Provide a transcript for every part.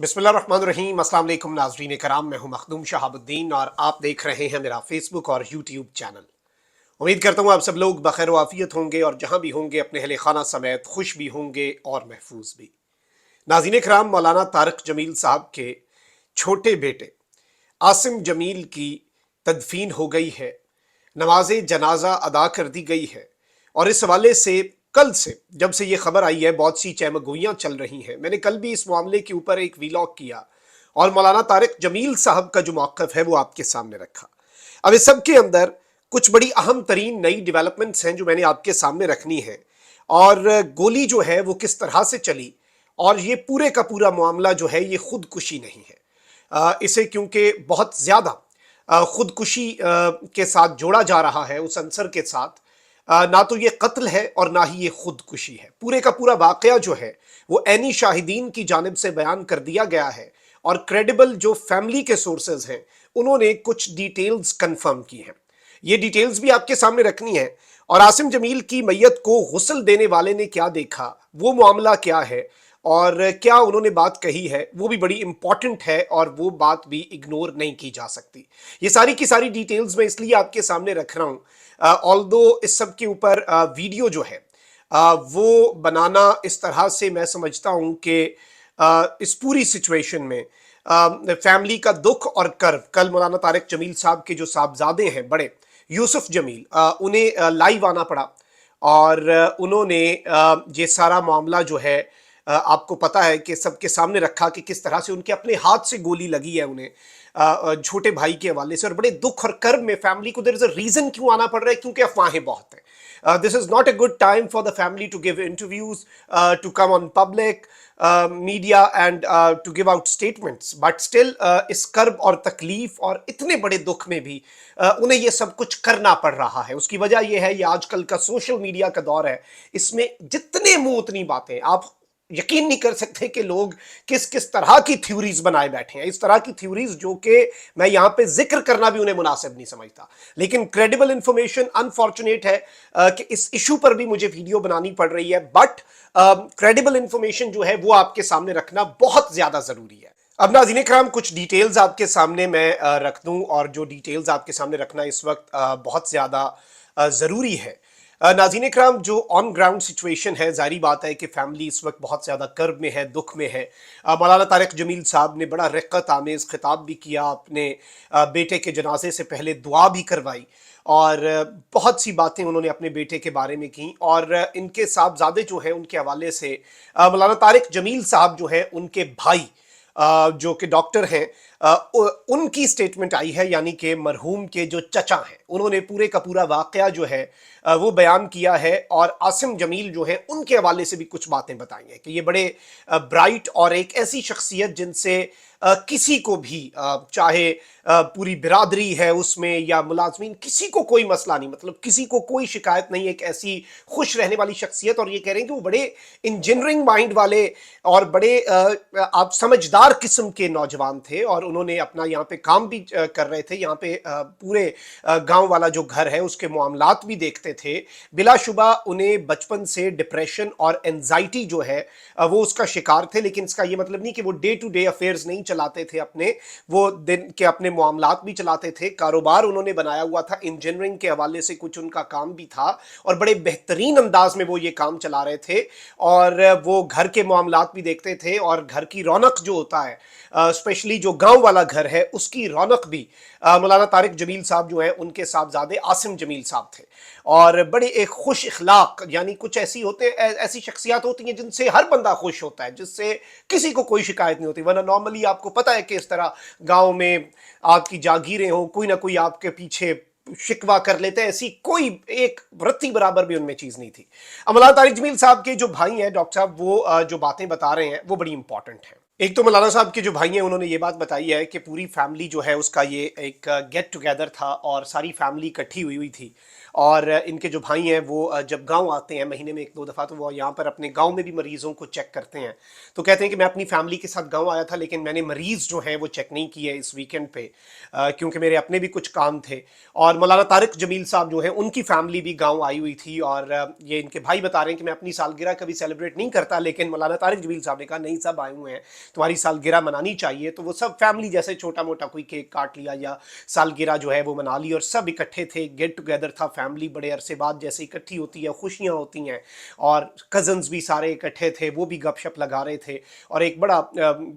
बिस्मिल्लाहिर्रहमानिर्रहीम। अस्सलाम वालेकुम नाज़रीन कराम, मैं हूं मखदूम शहाबुद्दीन और आप देख रहे हैं मेरा फेसबुक और यूट्यूब चैनल। उम्मीद करता हूं आप सब लोग बखैर वाफियत होंगे और जहां भी होंगे अपने अहले खाना समेत खुश भी होंगे और महफूज भी। नाज़रीन कराम, मौलाना तारिक जमील साहब के छोटे बेटे आसिम जमील की तदफीन हो गई है, नमाज जनाजा अदा कर दी गई है और इस हवाले से कल से जब से ये खबर आई है बहुत सी चहमगोइयाँ चल रही हैं। मैंने कल भी इस मामले के ऊपर एक वीलॉग किया और मौलाना तारिक जमील साहब का जो मौक़िफ़ है वो आपके सामने रखा। अब इस सब के अंदर कुछ बड़ी अहम तरीन नई डेवलपमेंट्स हैं जो मैंने आपके सामने रखनी है, और गोली जो है वो किस तरह से चली, और ये पूरे का पूरा मामला जो है ये खुदकुशी नहीं है। इसे क्योंकि बहुत ज़्यादा खुदकुशी के साथ जोड़ा जा रहा है उस अंसर के साथ, ना तो ये कत्ल है और ना ही ये खुदकुशी है। पूरे का पूरा वाक़या जो है वो ऐनी शाहिदीन की जानिब से बयान कर दिया गया है और क्रेडिबल जो फैमिली के सोर्सेज हैं उन्होंने कुछ डिटेल्स कंफर्म की हैं। ये डिटेल्स भी आपके सामने रखनी है। और आसिम जमील की मैयत को गुस्ल देने वाले ने क्या देखा, वो मामला क्या है और क्या उन्होंने बात कही है, वो भी बड़ी इंपॉर्टेंट है और वो बात भी इग्नोर नहीं की जा सकती। ये सारी की सारी डिटेल्स मैं इसलिए आपके सामने रख रहा हूँ, ऑल्दो इस सब के ऊपर वीडियो जो है वो बनाना इस तरह से मैं समझता हूँ कि इस पूरी सिचुएशन में फैमिली का दुख और कर्ब, कल मौलाना तारिक जमील साहब के जो साहबजादे हैं बड़े यूसुफ जमील, उन्हें लाइव आना पड़ा और उन्होंने ये सारा मामला जो है आपको पता है कि सबके सामने रखा कि किस तरह से उनके अपने हाथ से गोली लगी है उन्हें छोटे भाई के हवाले से, और बड़े दुख और कर्ब में फैमिली को देयर इज अ रीजन क्यों आना पड़ रहा है, क्योंकि अफवाहें बहुत हैं। This is not a good time for the family to give interviews, to come on public media and to give out statements, but still इस कर्ब और तकलीफ और इतने बड़े दुख में भी उन्हें ये सब कुछ करना पड़ रहा है। उसकी वजह यह है ये आजकल का सोशल मीडिया का दौर है, इसमें जितने मुंह उतनी बातें। आप यकीन नहीं कर सकते कि लोग किस किस तरह की थ्योरीज बनाए बैठे हैं, इस तरह की थ्योरीज जो कि मैं यहां पे जिक्र करना भी उन्हें मुनासिब नहीं समझता। लेकिन क्रेडिबल इंफॉर्मेशन, अनफॉर्चुनेट है कि इस इशू पर भी मुझे वीडियो बनानी पड़ रही है, बट क्रेडिबल इंफॉर्मेशन जो है वो आपके सामने रखना बहुत ज्यादा जरूरी है। अब नाज़रीन कराम, कुछ डिटेल्स आपके सामने मैं रख दूं, और जो डिटेल्स आपके सामने रखना इस वक्त बहुत ज़्यादा ज़रूरी है। नाज़रीन कराम, जो ऑन ग्राउंड सिचुएशन है, जाहिर बात है कि फैमिली इस वक्त बहुत ज़्यादा कर्ब में है, दुख में है। मौलाना तारिक जमील साहब ने बड़ा रिक़्क़त आमेज़ खिताब भी किया, अपने बेटे के जनाजे से पहले दुआ भी करवाई और बहुत सी बातें उन्होंने अपने बेटे के बारे में की। और इनके साहबजादे जो हैं उनके हवाले से मौलाना तारिक जमील साहब जो हैं उनके भाई जो कि डॉक्टर हैं, उनकी स्टेटमेंट आई है, यानी कि मरहूम के जो चचा हैं उन्होंने पूरे का पूरा वाकया जो है वो बयान किया है। और आसिम जमील जो है उनके हवाले से भी कुछ बातें बताई हैं कि ये बड़े ब्राइट और एक ऐसी शख्सियत जिनसे किसी को भी चाहे पूरी बिरादरी है उसमें या मुलाजमीन, किसी को कोई मसला नहीं, मतलब किसी को कोई शिकायत नहीं, एक ऐसी खुश रहने वाली शख्सियत। और ये कह रहे हैं कि वो बड़े इंजीनियरिंग माइंड वाले और बड़े आप समझदार किस्म के नौजवान थे और उन्होंने अपना यहाँ पे काम भी कर रहे थे, यहाँ पे पूरे गांव वाला जो घर है उसके मामलात भी देखते थे। बिलाशुबा उन्हें बचपन से डिप्रेशन और एंजाइटी जो है वो उसका शिकार थे, लेकिन इसका ये मतलब नहीं कि वो डे टू डे अफेयर्स नहीं चलाते थे अपने, वो दिन के अपने मामलात भी चलाते थे। कारोबार उन्होंने बनाया हुआ था, इंजीनियरिंग के हवाले से कुछ उनका काम भी था और बड़े बेहतरीन अंदाज में वो ये काम चला रहे थे। और वो घर के मामलात भी देखते थे और घर की रौनक जो होता है, स्पेशली जो गांव वाला घर है उसकी रौनक भी मौलाना तारिक जमील साहब जो है उनके साहबजादे आसिम जमील साहब थे। और बड़े एक खुश इखलाक, यानी कुछ ऐसी ऐसी शख्सियात होती हैं जिनसे हर बंदा खुश होता है, जिससे किसी को कोई शिकायत नहीं होती। वरना नॉर्मली आपको पता है कि इस तरह गांव में आपकी जागीरें हो, कोई ना कोई आपके पीछे शिकवा कर लेते हैं, ऐसी कोई एक रत्ती बराबर भी उनमें चीज नहीं थी। मौलाना तारिक जमील साहब के जो भाई हैं डॉक्टर साहब, वो जो बातें बता रहे हैं वो बड़ी इंपॉर्टेंट है। एक तो मौलाना साहब के जो भाई हैं उन्होंने ये बात बताई है कि पूरी फैमिली जो है उसका ये एक गेट टुगेदर था और सारी फैमिली इकट्ठी हुई हुई थी اور इनके जो भाई हैं वो जब गांव आते हैं महीने में एक दो दफ़ा, तो वो यहाँ पर अपने गांव में भी मरीज़ों को चेक करते हैं। तो कहते हैं कि मैं अपनी फैमिली के साथ गांव आया था, लेकिन मैंने मरीज़ जो हैं वो चेक नहीं किए इस वीकेंड पे, क्योंकि मेरे अपने भी कुछ काम थे। और मौलाना तारिक जमील साहब जो हैं उनकी फैमिली भी गाँव आई हुई थी, और ये इनके भाई बता रहे हैं कि मैं अपनी सालगिरह कभी सेलिब्रेट नहीं करता, लेकिन मौलाना तारिक जमील साहब ने कहा नहीं, सब आए हुए हैं, तुम्हारी सालगिरह मनानी चाहिए। तो वो सब फैमिली जैसे छोटा मोटा कोई केक काट लिया या सालगिरह जो है वो मना ली, और सब इकट्ठे थे, गेट टुगेदर था, फैमिली बड़े अरसे बाद जैसे इकट्ठी होती है, खुशियाँ होती हैं, और कज़न्स भी सारे इकट्ठे थे, वो भी गपशप लगा रहे थे, और एक बड़ा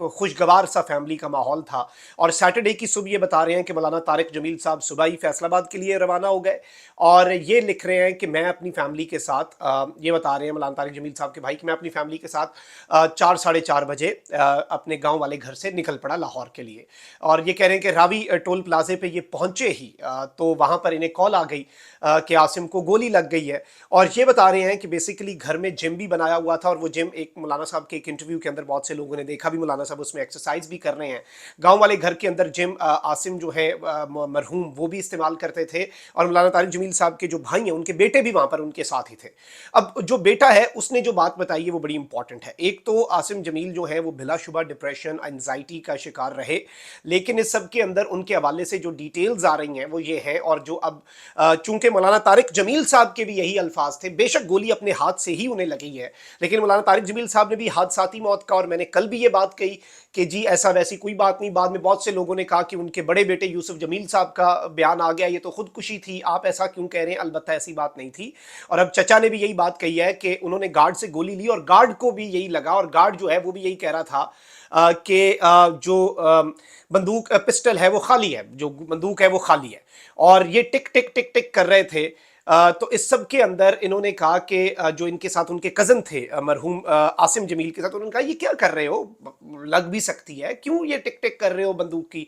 खुशगवार सा फैमिली का माहौल था। और सैटरडे की सुबह ये बता रहे हैं कि मौलाना तारिक जमील साहब सुबह ही फैसलाबाद के लिए रवाना हो गए, और ये लिख रहे हैं कि मैं अपनी फैमिली के साथ, ये बता रहे हैं मौलाना तारिक जमील साहब के भाई, कि मैं अपनी फैमिली के साथ 4 साढ़े 4 बजे अपने गांव वाले घर से निकल पड़ा लाहौर के लिए। और ये कह रहे हैं कि रावी टोल प्लाजे पे ये पहुंचे ही तो वहां पर इन्हें कॉल आ गई कि आसिम को गोली लग गई है। और ये बता रहे हैं कि बेसिकली घर में जिम भी बनाया हुआ था, और वो जिम एक मौलाना साहब के एक इंटरव्यू के अंदर बहुत से लोगों ने देखा भी, मौलाना साहब उसमें एक्सरसाइज भी कर रहे हैं। गांव वाले घर के अंदर जिम आसिम जो है मरहूम वो भी इस्तेमाल करते थे, और मौलाना तारिक जमील साहब के जो भाई हैं उनके बेटे भी वहां पर उनके साथ ही थे। अब जो बेटा है उसने जो बात बताई है वो बड़ी इंपॉर्टेंट है। एक तो आसिम जमील जो है वो बिलाशुबा डिप्रेशन एंजाइटी का शिकार रहे, लेकिन इस सब के अंदर उनके हवाले से जो डिटेल्स आ रही हैं वो ये है, और जो अब चूंकि मौलाना तारिक जमील साहब के भी यही अल्फाज थे, बेशक गोली अपने हाथ से ही उन्हें लगी है, लेकिन मौलाना तारिक जमील साहब ने भी हादसाती मौत का, और मैंने कल भी ये बात कही कि जी ऐसा वैसी कोई बात नहीं। बाद में बहुत से लोगों ने कहा कि उनके बड़े बेटे यूसुफ जमील साहब का बयान आ गया, ये तो खुदकुशी थी, आप ऐसा क्यों कह रहे हैं, अलबत्ता ऐसी बात नहीं थी। और अब चचा ने भी यही बात कही है कि उन्होंने गार्ड से गोली ली और गार्ड को भी यही लगा, और गार्ड जो है वो भी यही कह रहा था कि जो बंदूक पिस्टल है वो खाली है, जो बंदूक है वो खाली है, और ये टिक टिक टिक टिक कर रहे थे। तो इस सब के अंदर इन्होंने कहा कि जो इनके साथ उनके कज़न थे मरहूम आसिम जमील के साथ, उन्होंने कहा ये क्या कर रहे हो, लग भी सकती है, क्यों ये टिक टिक कर रहे हो बंदूक की।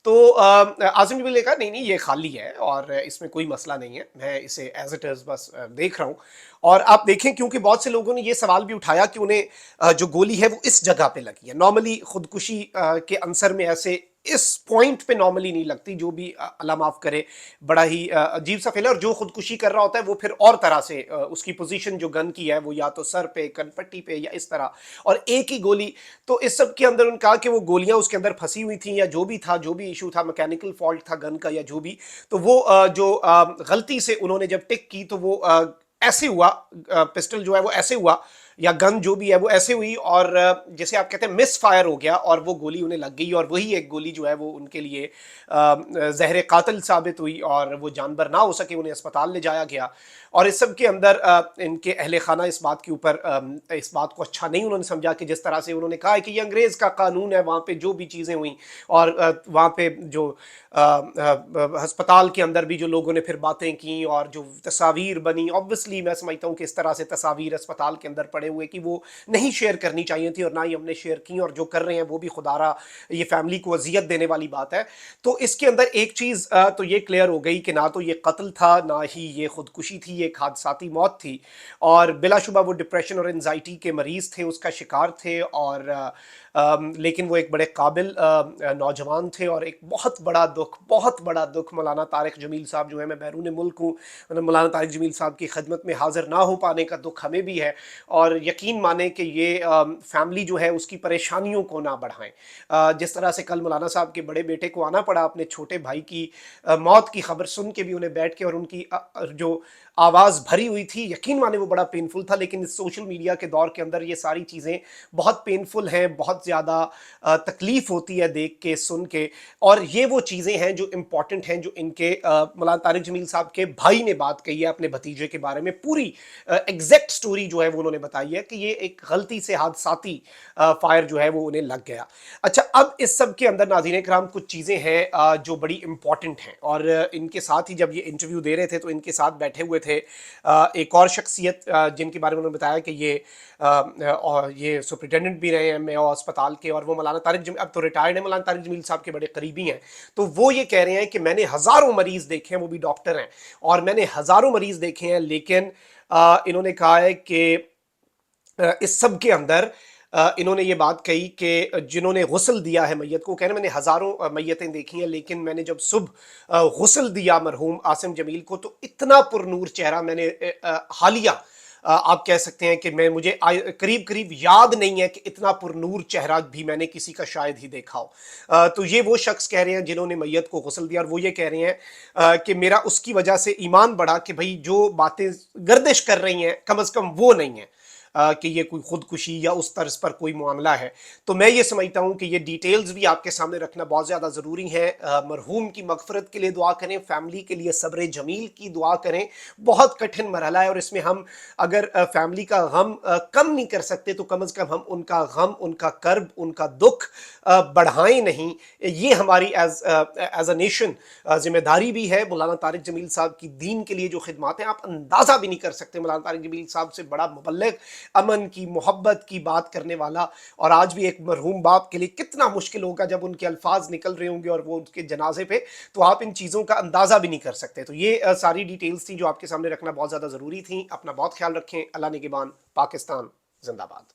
तो आसिम जमील ने कहा नहीं नहीं ये खाली है, और इसमें कोई मसला नहीं है, मैं इसे एज इट इज़ बस देख रहा हूँ। और आप देखें, क्योंकि बहुत से लोगों ने ये सवाल भी उठाया कि उन्हें जो गोली है वो इस जगह पे लगी है। नॉर्मली खुदकुशी के आंसर में ऐसे इस पॉइंट पे नॉर्मली नहीं लगती, जो भी अल्लाह माफ करे बड़ा ही अजीब सा फील है। और जो खुदकुशी कर रहा होता है वो फिर और तरह से उसकी पोजीशन जो गन की है वो या तो सर पे, कनपट्टी पे, या इस तरह, और एक ही गोली। तो इस सब के अंदर उन्होंने कहा कि वो गोलियां उसके अंदर फंसी हुई थी, या जो भी था, जो भी इशू था, मैकेनिकल फॉल्ट था गन का या जो भी, तो वो जो गलती से उन्होंने जब टिक की तो वो ऐसे हुआ, पिस्टल जो है वो ऐसे हुआ, या गन जो भी है वो ऐसे हुई, और जैसे आप कहते हैं मिस फायर हो गया, और वो गोली उन्हें लग गई, और वही एक गोली जो है वो उनके लिए जहर कातिल साबित हुई, और वो जानबर ना हो सके, उन्हें अस्पताल ले जाया गया। और इस सब के अंदर इनके अहले खाना इस बात के ऊपर इस बात को अच्छा नहीं उन्होंने समझा कि जिस तरह से उन्होंने कहा है कि ये अंग्रेज़ का कानून है, वहाँ पे जो भी चीज़ें हुई, और वहाँ पे जो अस्पताल के अंदर भी जो लोगों ने फिर बातें की और जो तस्वीर बनी, ऑब्वियसली मैं समझता हूँ कि इस तरह से तस्वीर अस्पताल के अंदर पड़े हुए कि वो नहीं शेयर करनी चाहिए थी, और ना ही हमने शेयर की, और जो कर रहे हैं वो भी खुदारा ये फैमिली को अजियत देने वाली बात है। तो इसके अंदर एक चीज़ तो ये क्लियर हो गई कि ना तो ये कत्ल था, ना ही ये खुदकुशी थी, ये एक हादसाती मौत थी, और बिलाशुबा वो डिप्रेशन और एंजाइटी के मरीज़ थे, उसका शिकार थे, और लेकिन वो एक बड़े काबिल नौजवान थे। और एक बहुत बड़ा दुख मौलाना तारिक जमील साहब जो है, मैं बैरून मुल्क हूँ, मतलब मौलाना तारिक जमील साहब की खिदमत में हाजिर ना हो पाने का दुख हमें भी है, और यकीन माने कि ये फैमिली जो है उसकी परेशानियों को ना बढ़ाएं। जिस तरह से कल मौलाना साहब के बड़े बेटे को आना पड़ा अपने छोटे भाई की मौत की खबर सुन के भी, उन्हें बैठ के, और उनकी जो आवाज़ भरी हुई थी, यकीन माने वो बड़ा पेनफुल था। लेकिन इस सोशल मीडिया के दौर के अंदर ये सारी चीज़ें बहुत पेनफुल हैं, बहुत ज़्यादा तकलीफ़ होती है देख के, सुन के, और ये वो चीज़ें हैं जो इम्पॉर्टेंट हैं, जो इनके मौलाना तारिक जमील साहब के भाई ने बात कही है अपने भतीजे के बारे में। पूरी एग्जैक्ट स्टोरी जो है वो उन्होंने बताई है कि ये एक गलती से हादसाती फायर जो है वो उन्हें लग गया। अच्छा, अब इस सब के अंदर नाज़रीन कराम कुछ चीज़ें हैं जो बड़ी इंपॉर्टेंट हैं, और इनके साथ ही जब ये इंटरव्यू दे रहे थे तो इनके साथ बैठे हुए थे एक और शख्सियत जिनके बारे में उन्होंने बताया कि ये सुपरिटेंडेंट भी रहे हैं मेयो अस्पताल के, और वो मौलाना तारिक जमील, अब तो रिटायर्ड है, मौलाना तारिक जमील साहब के बड़े करीबी हैं। तो वो ये कह रहे हैं कि मैंने हज़ारों मरीज़ देखे हैं, वो भी डॉक्टर हैं, और मैंने हज़ारों मरीज़ देखे हैं, लेकिन इन्होंने कहा है कि इस सब के अंदर انہوں نے یہ بات کہی کہ جنہوں نے غسل دیا ہے میت کو، کہنے میں نے ہزاروں میتیں دیکھی ہیں، لیکن میں نے جب صبح غسل دیا مرحوم عاصم جمیل کو تو اتنا پر نور چہرہ میں نے حالیہ آپ کہہ سکتے ہیں کہ مجھے قریب قریب یاد نہیں ہے کہ اتنا پر نور چہرہ بھی میں نے کسی کا شاید ہی دیکھا ہو۔ تو یہ وہ شخص کہہ رہے ہیں جنہوں نے میت کو غسل دیا، اور وہ یہ کہہ رہے ہیں کہ میرا اس کی وجہ سے ایمان بڑھا کہ بھئی جو باتیں گردش کر رہی ہیں کم از کم وہ نہیں ہیں کہ یہ کوئی خودکشی یا اس طرز پر کوئی معاملہ ہے۔ تو میں یہ سمجھتا ہوں کہ یہ ڈیٹیلز بھی آپ کے سامنے رکھنا بہت زیادہ ضروری ہے۔ مرحوم کی مغفرت کے لیے دعا کریں، فیملی کے لیے صبر جمیل کی دعا کریں۔ بہت کٹھن مرحلہ ہے، اور اس میں ہم اگر فیملی کا غم کم نہیں کر سکتے تو کم از کم ہم ان کا غم، ان کا کرب، ان کا دکھ بڑھائیں نہیں۔ یہ ہماری ایز اے نیشن ذمہ داری بھی ہے۔ مولانا طارق جمیل صاحب کی دین کے لیے جو خدمات ہیں آپ اندازہ بھی نہیں کر سکتے۔ مولانا طارق جمیل صاحب سے بڑا مبلغ، امن کی، محبت کی بات کرنے والا، اور آج بھی ایک مرحوم باپ کے لیے کتنا مشکل ہوگا جب ان کے الفاظ نکل رہے ہوں گے اور وہ ان کے جنازے پہ، تو آپ ان چیزوں کا اندازہ بھی نہیں کر سکتے۔ تو یہ ساری ڈیٹیلز تھیں جو آپ کے سامنے رکھنا بہت زیادہ ضروری تھیں۔ اپنا بہت خیال رکھیں۔ اللہ نگہبان۔ پاکستان زندہ باد۔